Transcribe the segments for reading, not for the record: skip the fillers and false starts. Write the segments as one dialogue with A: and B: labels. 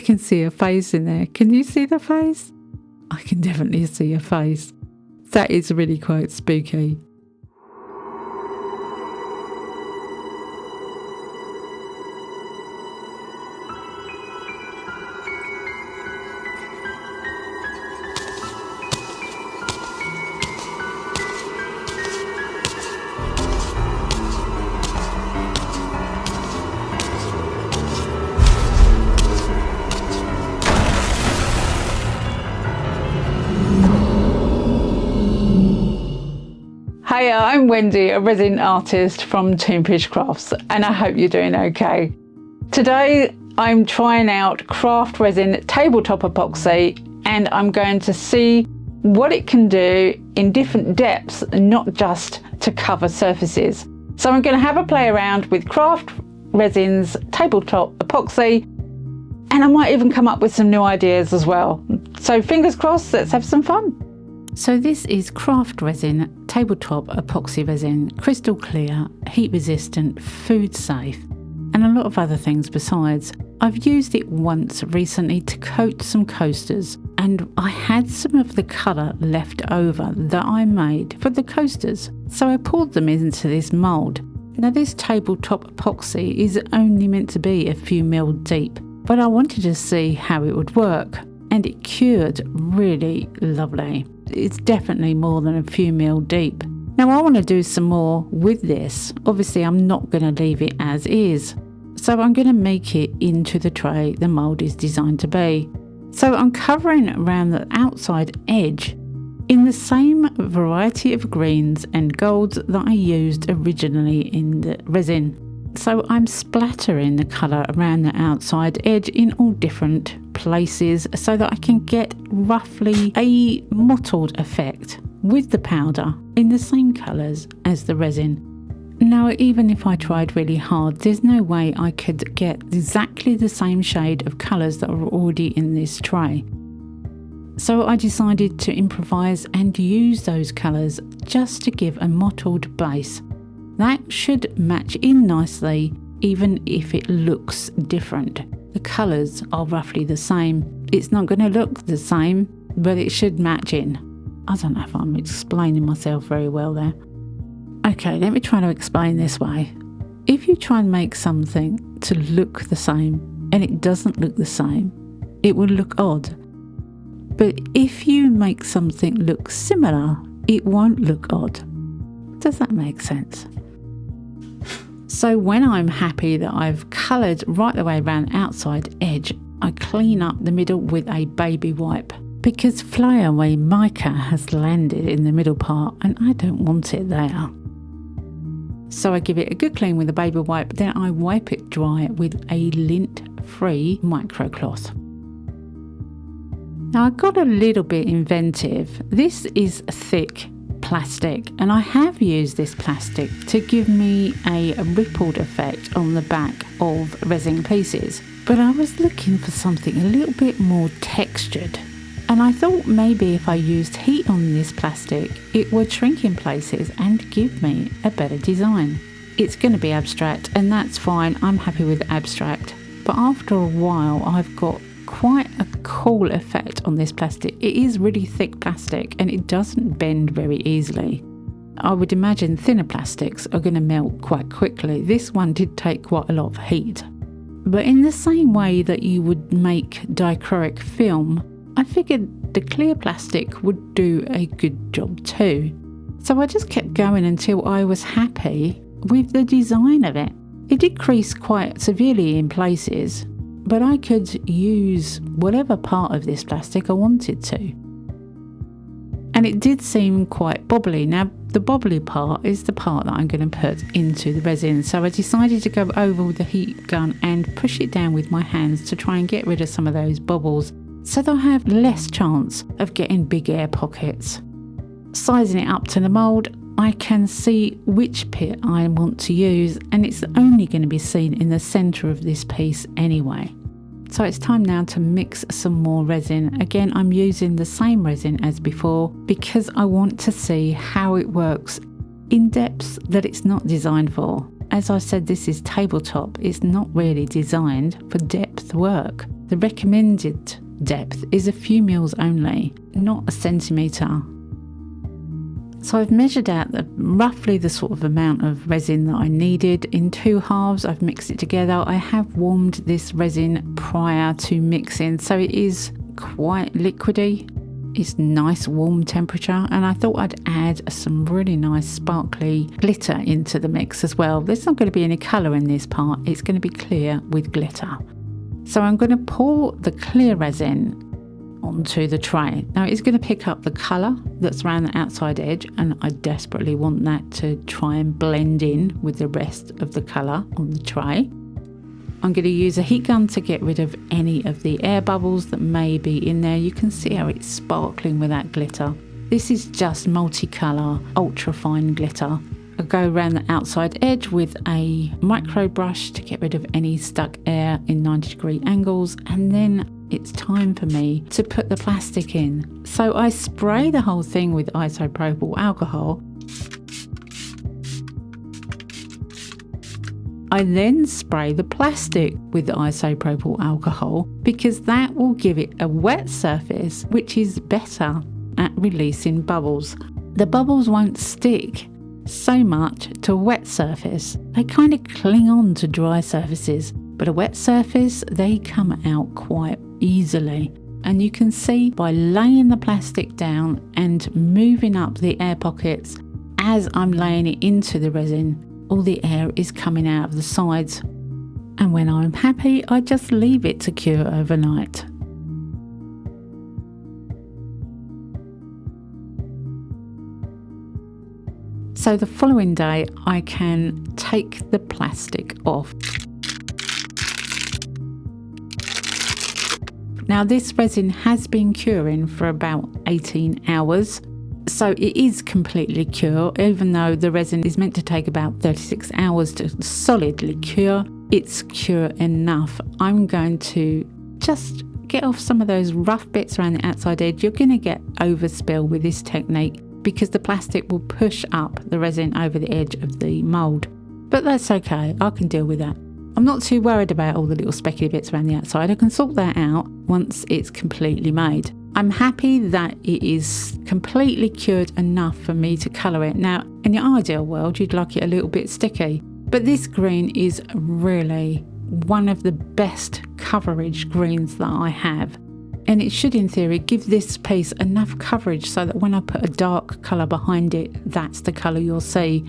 A: can see a face in there. Can you see the face? I can definitely see a face. That is really quite spooky. Hey, I'm Wendy, a resin artist from Toonfish Crafts, and I hope you're doing okay. Today I'm trying out Craft Resin tabletop epoxy, and I'm going to see what it can do in different depths, not just to cover surfaces. So I'm going to have a play around with Craft Resin's tabletop epoxy, and I might even come up with some new ideas as well. So fingers crossed, let's have some fun. So this is Craft Resin tabletop epoxy resin, crystal clear, heat resistant, food safe, and a lot of other things besides. I've used it once recently to coat some coasters, and I had some of the colour left over that I made for the coasters, so I poured them into this mould. Now this tabletop epoxy is only meant to be a few mil deep, but I wanted to see how it would work, and it cured really lovely. It's definitely more than a few mil deep. Now I want to do some more with this. Obviously I'm not going to leave it as is. So I'm going to make it into the tray the mould is designed to be. So I'm covering around the outside edge in the same variety of greens and golds that I used originally in the resin. So I'm splattering the colour around the outside edge in all different places so that I can get roughly a mottled effect with the powder in the same colours as the resin. Now even if I tried really hard, there's no way I could get exactly the same shade of colours that are already in this tray. So I decided to improvise and use those colours just to give a mottled base. That should match in nicely even if it looks different. The colours are roughly the same. It's not going to look the same, but it should match in. I don't know if I'm explaining myself very well there. Okay, let me try to explain this way. If you try and make something to look the same and it doesn't look the same, it will look odd. But if you make something look similar, it won't look odd. Does that make sense? So when I'm happy that I've coloured right the way around the outside edge, I clean up the middle with a baby wipe, because flyaway mica has landed in the middle part and I don't want it there. So I give it a good clean with a baby wipe, then I wipe it dry with a lint-free microcloth. Now I got a little bit inventive. This is thick plastic, and I have used this plastic to give me a rippled effect on the back of resin pieces, but I was looking for something a little bit more textured, and I thought maybe if I used heat on this plastic it would shrink in places and give me a better design. It's going to be abstract, and that's fine, I'm happy with abstract, but after a while I've got quite a cool effect on this plastic. It is really thick plastic and it doesn't bend very easily. I would imagine thinner plastics are going to melt quite quickly. This one did take quite a lot of heat. But in the same way that you would make dichroic film, I figured the clear plastic would do a good job too. So I just kept going until I was happy with the design of it. It did crease quite severely in places, but I could use whatever part of this plastic I wanted to. And it did seem quite bobbly. Now, the bobbly part is the part that I'm going to put into the resin. So I decided to go over with the heat gun and push it down with my hands to try and get rid of some of those bubbles so that I have less chance of getting big air pockets. Sizing it up to the mould, I can see which pit I want to use, and it's only going to be seen in the centre of this piece anyway. So it's time now to mix some more resin. Again, I'm using the same resin as before because I want to see how it works in depths that it's not designed for. As I said, this is tabletop. It's not really designed for depth work. The recommended depth is a few mils only, not a centimetre. So I've measured out roughly the sort of amount of resin that I needed in 2 halves. I've mixed it together. I have warmed this resin prior to mixing, so it is quite liquidy. It's nice warm temperature, and I thought I'd add some really nice sparkly glitter into the mix as well. There's not going to be any colour in this part, it's going to be clear with glitter. So I'm going to pour the clear resin onto the tray. Now it's going to pick up the colour that's around the outside edge, and I desperately want that to try and blend in with the rest of the colour on the tray. I'm going to use a heat gun to get rid of any of the air bubbles that may be in there. You can see how it's sparkling with that glitter. This is just multicolour, ultra fine glitter. I'll go around the outside edge with a micro brush to get rid of any stuck air in 90-degree angles, and then it's time for me to put the plastic in. So I spray the whole thing with isopropyl alcohol. I then spray the plastic with isopropyl alcohol because that will give it a wet surface, which is better at releasing bubbles. The bubbles won't stick so much to a wet surface. They kind of cling on to dry surfaces, but a wet surface, they come out quite easily. And you can see by laying the plastic down and moving up the air pockets as I'm laying it into the resin, all the air is coming out of the sides. And when I'm happy, I just leave it to cure overnight. So the following day, I can take the plastic off. Now this resin has been curing for about 18 hours. So it is completely cure, even though the resin is meant to take about 36 hours to solidly cure. It's cure enough. I'm going to just get off some of those rough bits around the outside edge. You're going to get overspill with this technique because the plastic will push up the resin over the edge of the mould. But that's okay, I can deal with that. I'm not too worried about all the little speckly bits around the outside. I can sort that out once it's completely made. I'm happy that it is completely cured enough for me to colour it. Now, in the ideal world, you'd like it a little bit sticky, but this green is really one of the best coverage greens that I have. And it should, in theory, give this piece enough coverage so that when I put a dark colour behind it, that's the colour you'll see.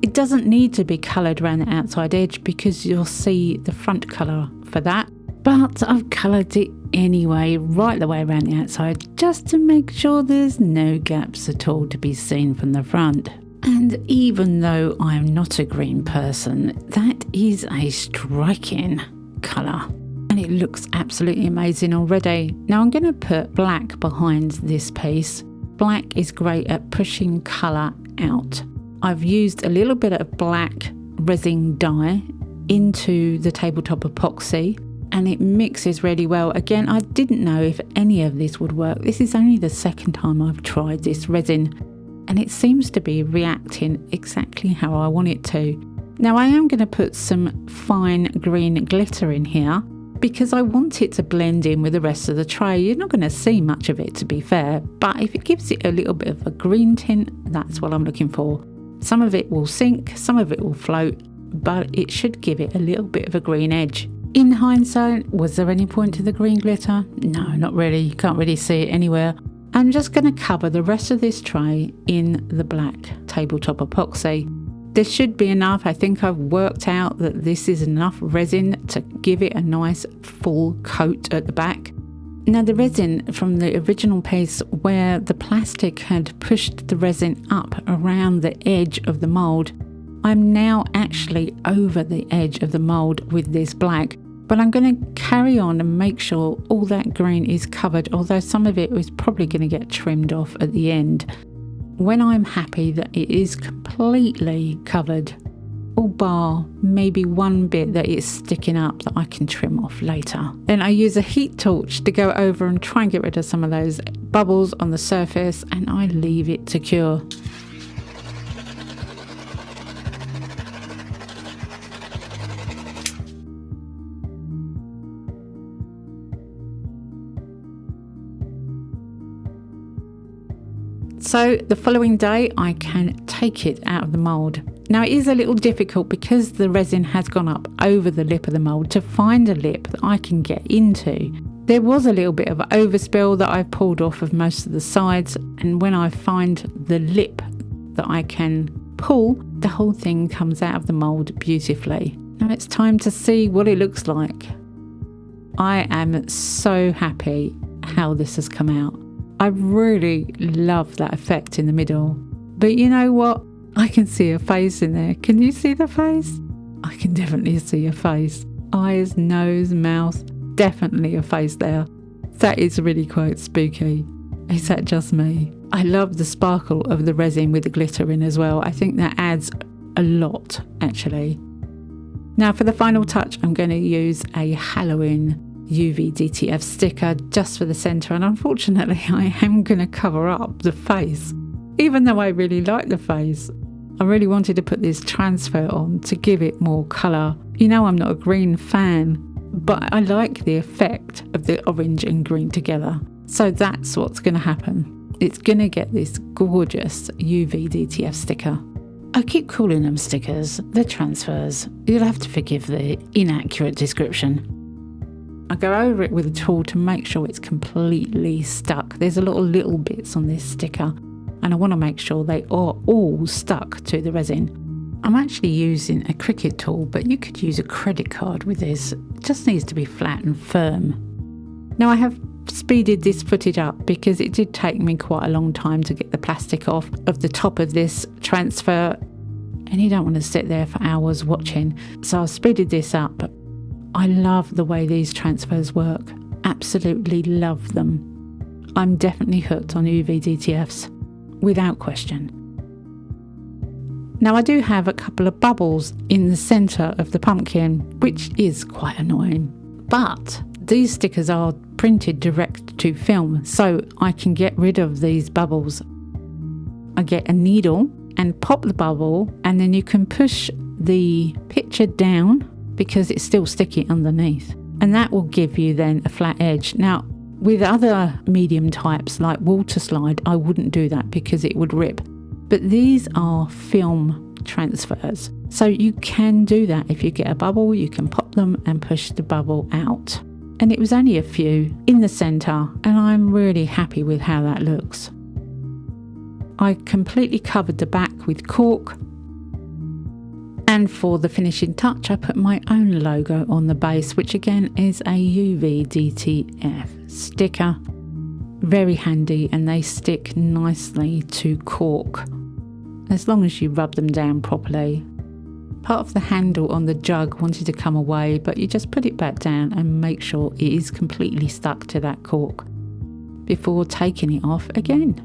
A: It doesn't need to be coloured around the outside edge because you'll see the front colour for that. But I've coloured it anyway, right the way around the outside, just to make sure there's no gaps at all to be seen from the front. And even though I'm not a green person, that is a striking colour. And it looks absolutely amazing already. Now I'm going to put black behind this piece. Black is great at pushing colour out. I've used a little bit of black resin dye into the tabletop epoxy, and it mixes really well. Again, I didn't know if any of this would work. This is only the second time I've tried this resin, and it seems to be reacting exactly how I want it to. Now I am going to put some fine green glitter in here because I want it to blend in with the rest of the tray. You're not going to see much of it, to be fair, but if it gives it a little bit of a green tint, that's what I'm looking for. Some of it will sink, some of it will float, but it should give it a little bit of a green edge. In hindsight, was there any point to the green glitter? No, not really. You can't really see it anywhere. I'm just going to cover the rest of this tray in the black tabletop epoxy. This should be enough. I think I've worked out that this is enough resin to give it a nice full coat at the back. Now the resin from the original piece where the plastic had pushed the resin up around the edge of the mould, I'm now actually over the edge of the mould with this black, but I'm going to carry on and make sure all that green is covered, although some of it is probably going to get trimmed off at the end. When I'm happy that it is completely covered, all bar maybe one bit that is sticking up that I can trim off later. Then I use a heat torch to go over and try and get rid of some of those bubbles on the surface, and I leave it to cure. So the following day I can take it out of the mould. Now it is a little difficult because the resin has gone up over the lip of the mould to find a lip that I can get into. There was a little bit of overspill that I've pulled off of most of the sides, and when I find the lip that I can pull, the whole thing comes out of the mould beautifully. Now it's time to see what it looks like. I am so happy how this has come out. I really love that effect in the middle. But you know what? I can see a face in there. Can you see the face? I can definitely see a face. Eyes, nose, mouth, definitely a face there. That is really quite spooky. Is that just me? I love the sparkle of the resin with the glitter in as well. I think that adds a lot, actually. Now for the final touch, I'm going to use a Halloween UV DTF sticker just for the centre, and unfortunately I am going to cover up the face. Even though I really like the face, I really wanted to put this transfer on to give it more colour. You know, I'm not a green fan, but I like the effect of the orange and green together. So that's what's going to happen. It's going to get this gorgeous UV DTF sticker. I keep calling them stickers, they're transfers. You'll have to forgive the inaccurate description. I go over it with a tool to make sure it's completely stuck. There's a lot of little bits on this sticker, and I want to make sure they are all stuck to the resin. I'm actually using a Cricut tool, but you could use a credit card with this. It just needs to be flat and firm. Now I have speeded this footage up because it did take me quite a long time to get the plastic off of the top of this transfer, and you don't want to sit there for hours watching. So I've speeded this up. I love the way these transfers work. Absolutely love them. I'm definitely hooked on UV DTFs, without question. Now I do have a couple of bubbles in the centre of the pumpkin, which is quite annoying. But these stickers are printed direct to film, so I can get rid of these bubbles. I get a needle and pop the bubble, and then you can push the picture down because it's still sticky underneath, and that will give you then a flat edge. Now with other medium types like water slide, I wouldn't do that because it would rip, but these are film transfers, so you can do that. If you get a bubble, you can pop them and push the bubble out, and it was only a few in the centre, and I'm really happy with how that looks. I completely covered the back with cork, and for the finishing touch I put my own logo on the base, which again is a UV DTF sticker. Very handy, and they stick nicely to cork as long as you rub them down properly. Part of the handle on the jug wanted to come away, but you just put it back down and make sure it is completely stuck to that cork before taking it off again.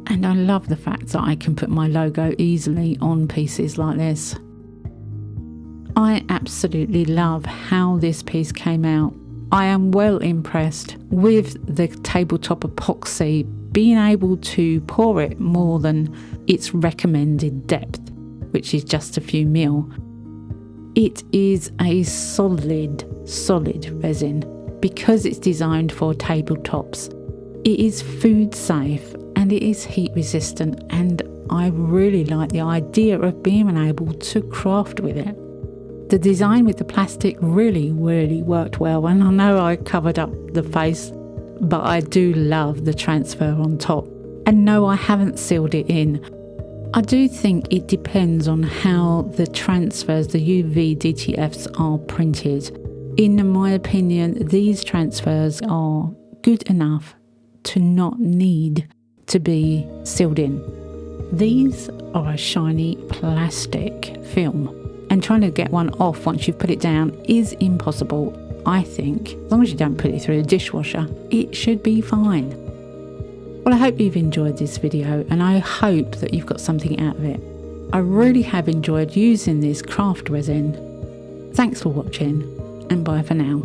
A: And I love the fact that I can put my logo easily on pieces like this. I absolutely love how this piece came out. I am well impressed with the tabletop epoxy being able to pour it more than its recommended depth, which is just a few mil. It is a solid resin because it's designed for tabletops. It is food safe and it is heat resistant, and I really like the idea of being able to craft with it. The design with the plastic really worked well, and I know I covered up the face, but I do love the transfer on top. And no, I haven't sealed it in. I do think it depends on how the transfers, the UV DTFs, are printed. In my opinion, these transfers are good enough to not need to be sealed in. These are a shiny plastic film, and trying to get one off once you've put it down is impossible, I think. As long as you don't put it through a dishwasher, it should be fine. Well, I hope you've enjoyed this video, and I hope that you've got something out of it. I really have enjoyed using this craft resin. Thanks for watching, and bye for now.